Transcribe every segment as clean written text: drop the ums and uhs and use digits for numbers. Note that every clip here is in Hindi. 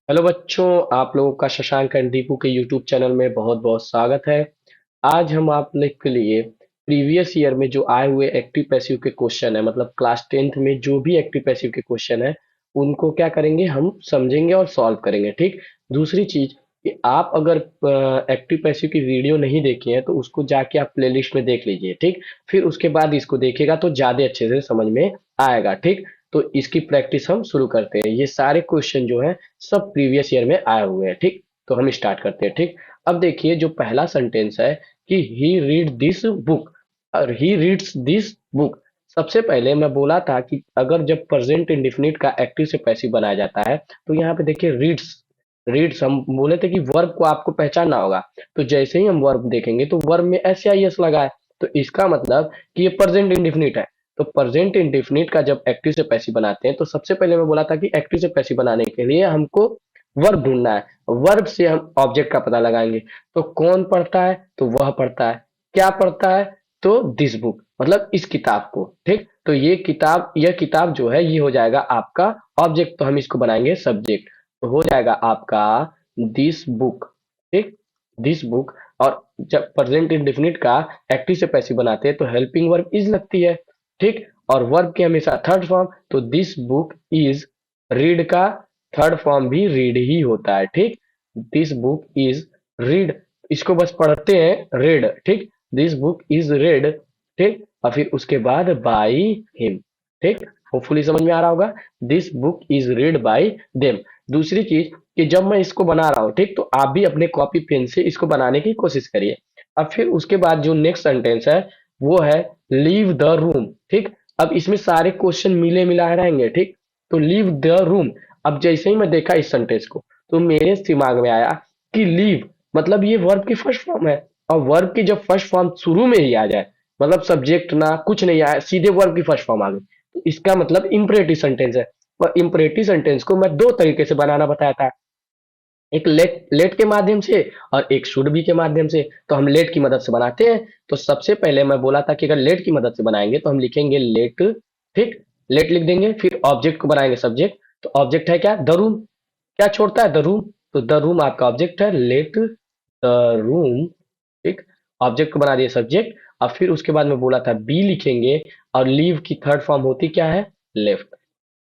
हेलो बच्चों, आप लोगों का शशांक एंड दीपू के यूट्यूब चैनल में बहुत बहुत स्वागत है। आज हम आप लोग के लिए प्रीवियस ईयर में जो आए हुए एक्टिव पैसिव के क्वेश्चन है, मतलब क्लास टेंथ में जो भी एक्टिव पैसिव के क्वेश्चन है उनको क्या करेंगे, हम समझेंगे और सॉल्व करेंगे। ठीक। दूसरी चीज कि आप अगर एक्टिव पैसिव की वीडियो नहीं देखी है तो उसको जाके आप प्लेलिस्ट में देख लीजिए। ठीक। फिर उसके बाद इसको देखिएगा तो ज्यादा अच्छे से समझ में आएगा। ठीक। तो इसकी प्रैक्टिस हम शुरू करते हैं। ये सारे क्वेश्चन जो है सब प्रीवियस ईयर में आए हुए हैं। ठीक। तो हम स्टार्ट करते हैं। ठीक। अब देखिए जो पहला सेंटेंस है कि ही रीड दिस बुक और ही रीड्स दिस बुक। सबसे पहले मैं बोला था कि अगर जब प्रेजेंट इंडेफिनिट का एक्टिव से पैसिव बनाया जाता है तो यहाँ पे देखिए रीड्स। रीड्स हम बोले थे कि वर्ब को आपको पहचानना होगा। तो जैसे ही हम वर्ब देखेंगे तो वर्ब में एस या एस लगा है, तो इसका मतलब कि ये प्रेजेंट इंडेफिनिट है। तो प्रेजेंट इंडेफिनिट का जब एक्टिव से पैसिव बनाते हैं तो सबसे पहले मैं बोला था कि एक्टिव से पैसिव बनाने के लिए हमको वर्ब ढूंढना है। वर्ब से हम ऑब्जेक्ट का पता लगाएंगे। तो कौन पढ़ता है, तो वह पढ़ता है। क्या पढ़ता है, तो दिस बुक, मतलब इस किताब को। ठीक। तो यह किताब जो है ये हो जाएगा आपका ऑब्जेक्ट, तो हम इसको बनाएंगे सब्जेक्ट। तो हो जाएगा आपका दिस बुक। ठीक। This book. और जब प्रेजेंट इंडेफिनिट का एक्टिव से पैसिव बनाते हैं तो हेल्पिंग वर्ब इज लगती है। ठीक। और वर्ब की हमेशा थर्ड फॉर्म, तो दिस बुक इज। रीड का थर्ड फॉर्म भी रीड ही होता है। ठीक। दिस बुक इज रीड, इसको बस पढ़ते हैं रेड। ठीक। This book is red. ठीक। और फिर उसके बाद बाई हिम। ठीक। होपफुली समझ में आ रहा होगा। This book is read by them. दूसरी चीज कि जब मैं इसको बना रहा हूं, ठीक, तो आप भी अपने कॉपी पेन से इसको बनाने की कोशिश करिए। अब फिर उसके बाद जो नेक्स्ट सेंटेंस है वो है लीव द रूम। ठीक। अब इसमें सारे क्वेश्चन मिले मिलाए रहेंगे। ठीक। तो लीव द रूम। अब जैसे ही मैं देखा इस सेंटेंस को तो मेरे दिमाग में आया कि लीव मतलब ये वर्ब की फर्स्ट फॉर्म है। और वर्ब की जब फर्स्ट फॉर्म शुरू में ही आ जाए, मतलब सब्जेक्ट ना कुछ नहीं आया, सीधे वर्ब की फर्स्ट फॉर्म आ गई, तो इसका मतलब इंपरेटिव सेंटेंस है। और इंपरेटिव सेंटेंस को मैं दो तरीके से बनाना बताया था, एक लेट लेट के माध्यम से और एक शुड बी के माध्यम से। तो हम लेट की मदद से बनाते हैं। तो सबसे पहले मैं बोला था कि अगर लेट की मदद से बनाएंगे तो हम लिखेंगे लेट। ठीक। लेट लिख देंगे, फिर ऑब्जेक्ट को बनाएंगे सब्जेक्ट। तो ऑब्जेक्ट है क्या, द रूम। क्या छोड़ता है, द रूम। तो द रूम आपका ऑब्जेक्ट है, लेट द रूम। ठीक। ऑब्जेक्ट को बना दिए सब्जेक्ट। और फिर उसके बाद में बोला था बी लिखेंगे। और लीव की थर्ड फॉर्म होती क्या है, लेफ्ट।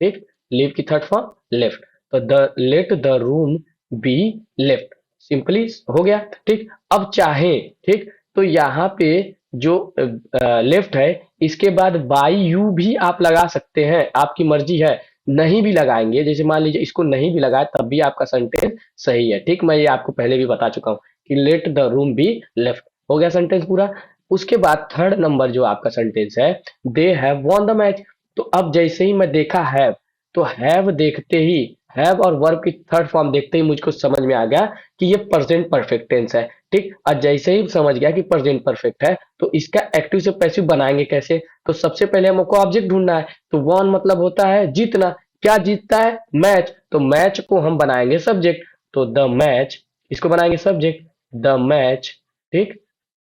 ठीक। लीव की थर्ड फॉर्म लेफ्ट। तो the let the room be left, simply हो गया। ठीक। अब चाहे, ठीक, तो यहाँ पे जो लेफ्ट है इसके बाद बाई यू भी आप लगा सकते हैं, आपकी मर्जी है। नहीं भी लगाएंगे, जैसे मान लीजिए इसको नहीं भी लगाए तब भी आपका सेंटेंस सही है। ठीक। मैं ये आपको पहले भी बता चुका हूँ कि let the room be left. हो गया सेंटेंस पूरा। उसके बाद थर्ड नंबर जो आपका सेंटेंस है, they have won the match. तो अब जैसे ही मैं देखा हैव, तो हैव देखते ही, हैव और वर्ब की थर्ड फॉर्म देखते ही मुझको समझ में आ गया कि ये प्रेजेंट परफेक्ट टेंस है। ठीक। और जैसे ही समझ गया कि प्रेजेंट परफेक्ट है तो इसका एक्टिव से पैसिव बनाएंगे कैसे। तो सबसे पहले हमको ऑब्जेक्ट ढूंढना है। तो वॉन मतलब होता है जीतना। क्या जीतता है, मैच। तो मैच को हम बनाएंगे सब्जेक्ट। तो द मैच, इसको बनाएंगे सब्जेक्ट, द मैच। ठीक।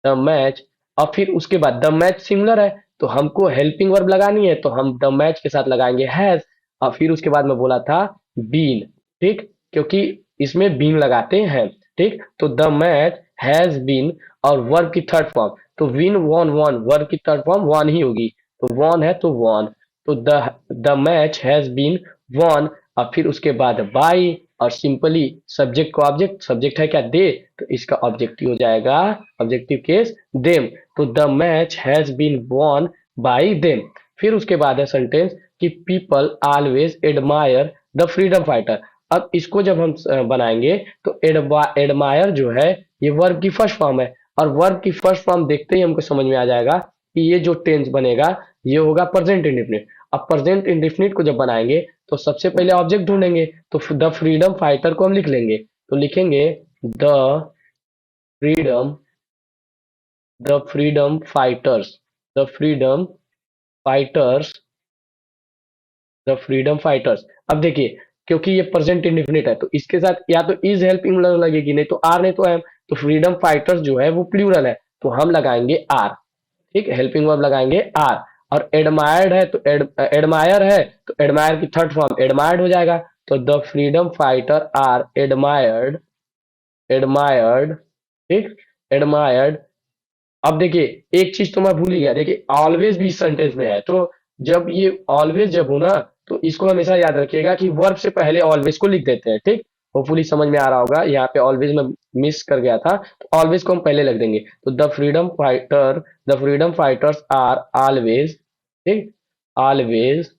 The match. और फिर उसके बाद द मैच सिमिलर है तो हमको हेल्पिंग वर्ब लगानी है, तो हम द मैच के साथ लगाएंगे हैज। और फिर उसके बाद में बोला था बीन। ठीक। क्योंकि इसमें बीन लगाते हैं। ठीक। तो द मैच हैज बीन। और वर्ब की थर्ड फॉर्म, तो विन वॉन वॉन, वर्ब की थर्ड फॉर्म वॉन ही होगी। तो वॉन है तो वॉन। तो the match has been won. और फिर उसके बाद बाई। और सिंपली सब्जेक्ट को ऑब्जेक्ट, सब्जेक्ट है क्या, दे। तो इसका ऑब्जेक्टिव हो जाएगा, ऑब्जेक्टिव केस देम। तो the match has been won by them. फिर उसके बाद है सेंटेंस कि people always admire the freedom fighter. अब इसको जब हम बनाएंगे तो एडमायर जो है ये वर्ब की फर्स्ट फॉर्म है। और वर्ब की फर्स्ट फॉर्म देखते ही हमको समझ में आ जाएगा कि ये जो टेंस बनेगा ये होगा प्रेजेंट इंडेफिनिट। अब प्रेजेंट इंडेफिनिट को जब बनाएंगे तो सबसे पहले ऑब्जेक्ट ढूंढेंगे। तो द फ्रीडम फाइटर को हम लिख लेंगे। तो लिखेंगे the freedom, the freedom fighters, the freedom fighters, the freedom fighters. अब देखिए क्योंकि ये प्रेजेंट इंडेफिनिट है तो इसके साथ या तो इज हेल्पिंग लगेगी, नहीं तो आर, नहीं तो एम। तो फ्रीडम फाइटर्स जो है वो प्लूरल है तो हम लगाएंगे आर। ठीक। हेल्पिंग वर्ब लगाएंगे आर। और एडमायर्ड है तो एडमायर है तो एडमायर की थर्ड फॉर्म एडमायर्ड हो जाएगा। तो the freedom fighter are admired, admired, ठीक, एडमायर्ड। अब देखिए एक चीज तो मैं भूल ही गया, देखिए ऑलवेज भी सेंटेंस में है, तो जब ये ऑलवेज जब हो ना, तो इसको हमेशा याद रखिएगा कि वर्ब से पहले ऑलवेज को लिख देते हैं, ठीक। होपफुली समझ में आ रहा होगा, यहाँ पे ऑलवेज में मिस कर गया था, तो ऑलवेज को हम पहले लग देंगे। तो the freedom fighters are always, ठीक, ऑलवेज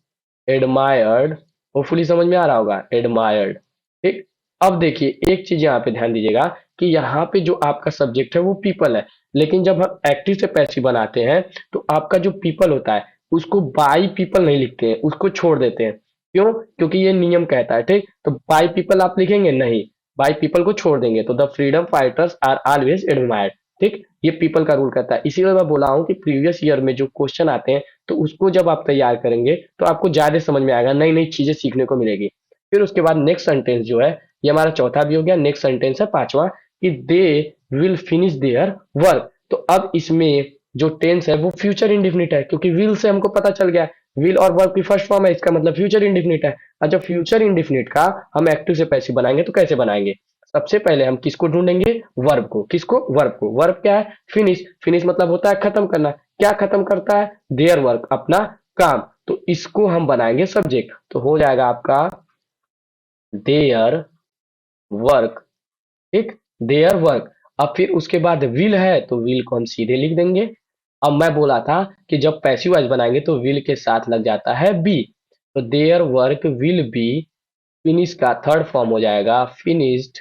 एडमायर्ड। होपफुली समझ में आ रहा होगा, एडमायर्ड, ठीक। अब देखिए एक चीज यहाँ पे ध्यान दीजिएगा कि यहाँ पे जो आपका सब्जेक्ट है वो पीपल है, लेकिन जब हम एक्टिव से पैसिव बनाते हैं तो आपका जो पीपल होता है उसको बाई पीपल नहीं लिखते हैं, उसको छोड़ देते हैं। क्यों? क्योंकि ये नियम कहता है, ठीक। तो बाई पीपल आप लिखेंगे नहीं, बाई पीपल को छोड़ देंगे, तो the freedom fighters are always admired, ठीक। ये पीपल का रूल कहता है, इसीलिए मैं बोला हूँ कि प्रीवियस ईयर में जो क्वेश्चन आते हैं तो उसको जब आप तैयार करेंगे तो आपको ज्यादा समझ में आएगा, नई नई चीजें सीखने को मिलेगी। फिर उसके बाद नेक्स्ट सेंटेंस जो है, ये हमारा चौथा भी हो गया। नेक्स्ट सेंटेंस है पांचवा, कि they will finish their work. तो अब इसमें जो टेंस है वो फ्यूचर इंडिफिनिट है, क्योंकि विल से हमको पता चल गया विल और वर्ब की फर्स्ट फॉर्म है, इसका मतलब फ्यूचर इंडिफिनिट है। और जब फ्यूचर इंडिफिनिट का हम एक्टिव से पैसिव बनाएंगे तो कैसे बनाएंगे? सबसे पहले हम किसको ढूंढेंगे? वर्ब को। किसको? वर्ब को। वर्ब क्या है? फिनिश। फिनिश मतलब होता है खत्म करना। क्या खत्म करता है? देयर वर्क, अपना काम। तो इसको हम बनाएंगे सब्जेक्ट, तो हो जाएगा आपका देयर वर्क, ठीक, देयर वर्क। अब फिर उसके बाद विल है तो विल को हम सीधे लिख देंगे। अब मैं बोला था कि जब पैसिव वॉइस बनाएंगे तो विल के साथ लग जाता है बी, तो their work will be, finish का थर्ड फॉर्म हो जाएगा फिनिश्ड,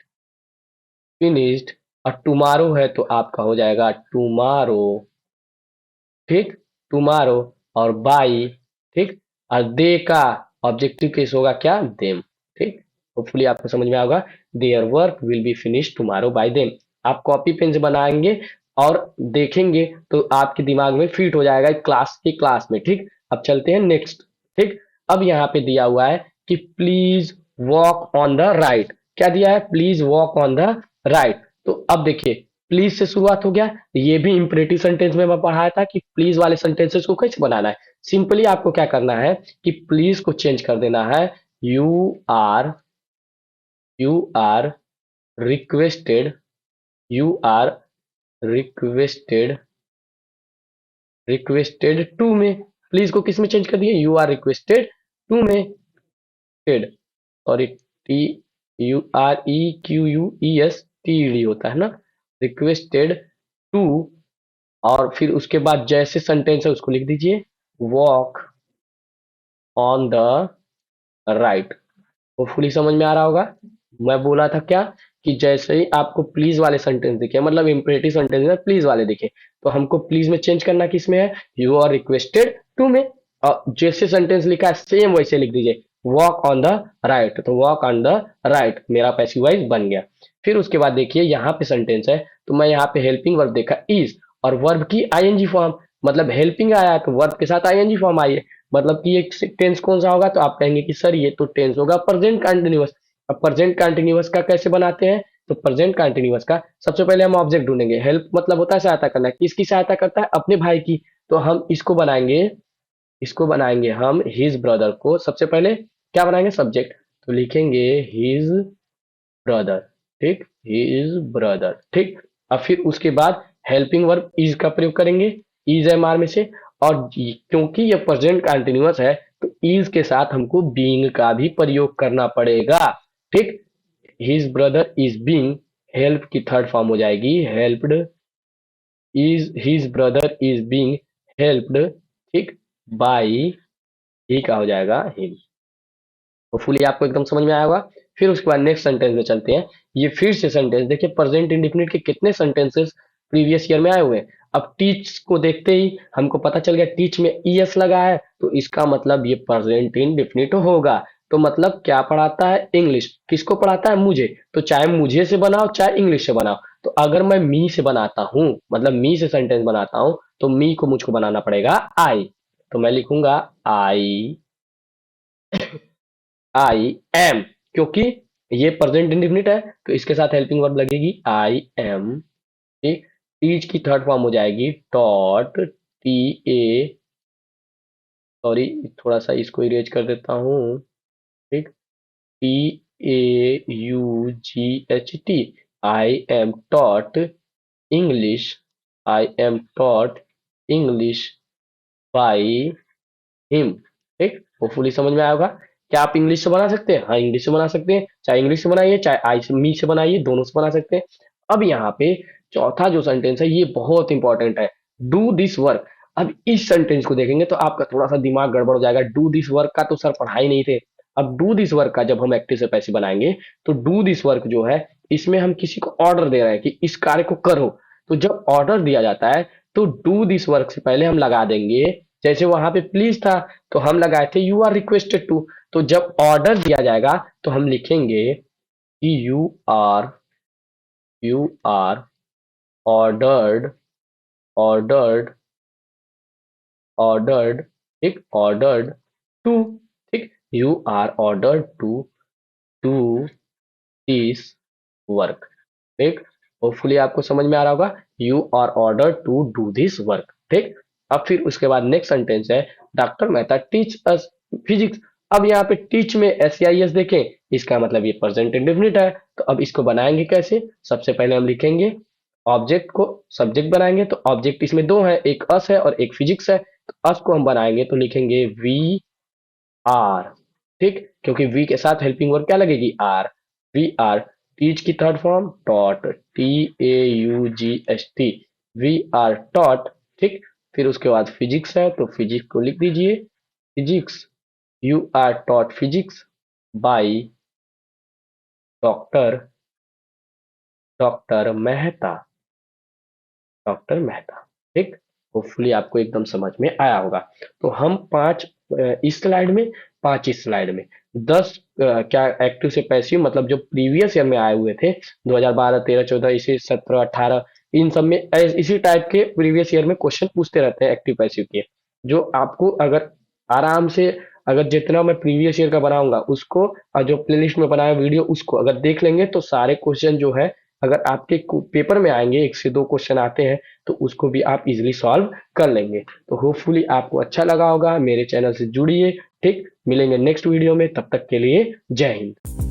फिनिश्ड। और टुमारो है तो आपका हो जाएगा टुमारो, ठीक, टुमारो। और बाई, ठीक। और दे का ऑब्जेक्टिव केस होगा क्या? देम, ठीक। होपफुली आपको समझ में आएगा, their work will be finish tomorrow bye them. आप कॉपी पेन से बनाएंगे और देखेंगे तो आपके दिमाग में फिट हो जाएगा क्लास में, ठीक। अब चलते हैं नेक्स्ट, ठीक। अब यहाँ पे दिया हुआ है कि please walk on the right. क्या दिया है? Please walk on the right. तो अब देखिए प्लीज से शुरुआत हो गया, ये भी इंपरेटिव सेंटेंस में मैं पढ़ाया था कि प्लीज वाले सेंटेंसेस को कैसे बनाना है। सिंपली आपको क्या करना है कि प्लीज को चेंज कर देना है, you are, you are requested, you are requested, requested to में। प्लीज को किस में चेंज कर दिए? यू आर रिक्वेस्टेड टू में, टेड, sorry, T, U R E Q U E S T D होता है ना, रिक्वेस्टेड टू। और फिर उसके बाद जैसे सेंटेंस है उसको लिख दीजिए, वॉक ऑन द राइट। वो फुली समझ में आ रहा होगा। मैं बोला था क्या कि जैसे ही आपको प्लीज वाले सेंटेंस दिखे, मतलब इम्परेटिव सेंटेंस में प्लीज वाले दिखे, तो हमको प्लीज में चेंज करना किस में है? यू आर रिक्वेस्टेड टू में। और जैसे सेंटेंस लिखा है सेम वैसे लिख दीजिए, वॉक ऑन द राइट। तो वॉक ऑन द राइट मेरा पैसिव वॉइस बन गया। फिर उसके बाद देखिए यहाँ पे सेंटेंस है, तो मैं यहाँ पे हेल्पिंग वर्ब देखा इज, और वर्ब की आईएनजी फॉर्म, मतलब हेल्पिंग आया तो वर्ब के साथ आईएनजी फॉर्म आई है, मतलब कि एक टेंस कौन सा होगा? तो आप कहेंगे कि सर ये तो टेंस होगा प्रेजेंट कंटिन्यूअस। अब प्रेजेंट कंटिन्यूअस का कैसे बनाते हैं? तो प्रेजेंट कंटिन्यूअस का सबसे पहले हम ऑब्जेक्ट ढूंढेंगे। हेल्प मतलब होता है सहायता करना, किसकी सहायता करता है? अपने भाई की। तो हम इसको बनाएंगे, इसको बनाएंगे हम हिज ब्रदर को। सबसे पहले क्या बनाएंगे? सब्जेक्ट, तो लिखेंगे हिज ब्रदर, ठीक, हिज ब्रदर, ठीक। अब फिर उसके बाद हेल्पिंग वर्ब इज का प्रयोग करेंगे, इज एम आर में से। और क्योंकि ये प्रेजेंट कंटिन्यूअस है तो इज के साथ हमको बीइंग का भी प्रयोग करना पड़ेगा, ठीक। His brother is being, help की थर्ड फॉर्म हो जाएगी helped, is his brother is being helped, ठीक, बाई, ही का हो जाएगा हिम। होपफुली आपको एकदम समझ में आया होगा। फिर उसके बाद नेक्स्ट सेंटेंस में चलते हैं। ये फिर से सेंटेंस देखिए, प्रेजेंट इंडिफिनिट के कितने सेंटेंसेस प्रीवियस ईयर में आए हुए हैं। अब टीच को देखते ही हमको पता चल गया टीच में ईएस लगा है, तो इसका मतलब ये प्रेजेंट इंडिफिनिट होगा। तो मतलब क्या पढ़ाता है? इंग्लिश। किसको पढ़ाता है? मुझे। तो चाहे मुझे से बनाओ चाहे इंग्लिश से बनाओ, तो अगर मैं मी से बनाता हूं, मतलब मी से सेंटेंस बनाता हूं, तो मी को मुझको बनाना पड़ेगा आई। तो मैं लिखूंगा आई, आई एम, क्योंकि ये प्रेजेंट इंडिफिनिट है तो इसके साथ हेल्पिंग वर्ब लगेगी आई एम, ठीक। टीच की थर्ड फॉर्म हो जाएगी टॉट, टी ए, सॉरी थोड़ा सा इसको इरेज कर देता हूँ, ठीक। TAUGHT, I am taught English, I am taught English by him। ठीक, होपफुली समझ में आया होगा। क्या आप इंग्लिश से बना सकते हैं? हाँ, इंग्लिश से बना सकते हैं। चाहे इंग्लिश से बनाइए, चाहे आई से मी से बनाइए, दोनों से बना सकते हैं। अब यहाँ पे चौथा जो सेंटेंस है ये बहुत इंपॉर्टेंट है, डू दिस वर्क। अब इस सेंटेंस को देखेंगे तो आपका थोड़ा सा दिमाग गड़बड़ हो जाएगा। डू दिस वर्क का तो सर पढ़ाई नहीं थे। अब डू दिस वर्क का जब हम एक्टिव से पैसिव बनाएंगे तो डू दिस वर्क जो है इसमें हम किसी को ऑर्डर दे रहे हैं कि इस कार्य को करो। तो जब ऑर्डर दिया जाता है तो डू दिस वर्क से पहले हम लगा देंगे, जैसे वहां पे प्लीज था तो हम लगाए थे यू आर रिक्वेस्टेड टू। तो जब ऑर्डर दिया जाएगा तो हम लिखेंगे कि you are ordered, ordered, ordered, ठीक, ऑर्डर्ड टू, ठीक, you are ordered to do this work. ठीक, होपफुली आपको समझ में आ रहा होगा, you are order to do this work. ठीक, अब फिर उसके बाद नेक्स्ट सेंटेंस है, doctor Mehta teach us physics. अब यहाँ पे टीच में SEIS देखें, इसका मतलब ये प्रेजेंट इंडेफिनिट है। तो अब इसको बनाएंगे कैसे? सबसे पहले हम लिखेंगे ऑब्जेक्ट को सब्जेक्ट बनाएंगे। तो ऑब्जेक्ट इसमें दो है, एक अस है और एक फिजिक्स है। तो अस को हम बनाएंगे तो लिखेंगे वी आर, ठीक, क्योंकि वी के साथ हेल्पिंग वर्ब क्या लगेगी? आर। वी आर, टीच की third form taught, TAUGHT, we are taught. ठीक, फिर उसके बाद फिजिक्स है तो फिजिक्स को लिख दीजिए, physics, you are taught physics by doctor, doctor Mehta, doctor Mehta. ठीक, होपफुली आपको एकदम समझ में आया होगा। तो हम पांच इस स्लाइड में, पांच इस स्लाइड में, 10 क्या एक्टिव से पैसिव मतलब जो प्रीवियस ईयर में आए हुए थे 2012, 13, 14, इसी 17, 18, इन सब में इसी टाइप के प्रीवियस ईयर में क्वेश्चन पूछते रहते हैं एक्टिव पैसिव के। जो आपको अगर आराम से, अगर जितना मैं प्रीवियस ईयर का बनाऊंगा उसको और जो प्लेलिस्ट में बनाया वीडियो उसको अगर देख लेंगे तो सारे क्वेश्चन जो है अगर आपके पेपर में आएंगे, एक से दो क्वेश्चन आते हैं तो उसको भी आप इजीली सॉल्व कर लेंगे। तो होपफुली आपको अच्छा लगा होगा, मेरे चैनल से जुड़िए। ठीक, मिलेंगे नेक्स्ट वीडियो में, तब तक के लिए जय हिंद।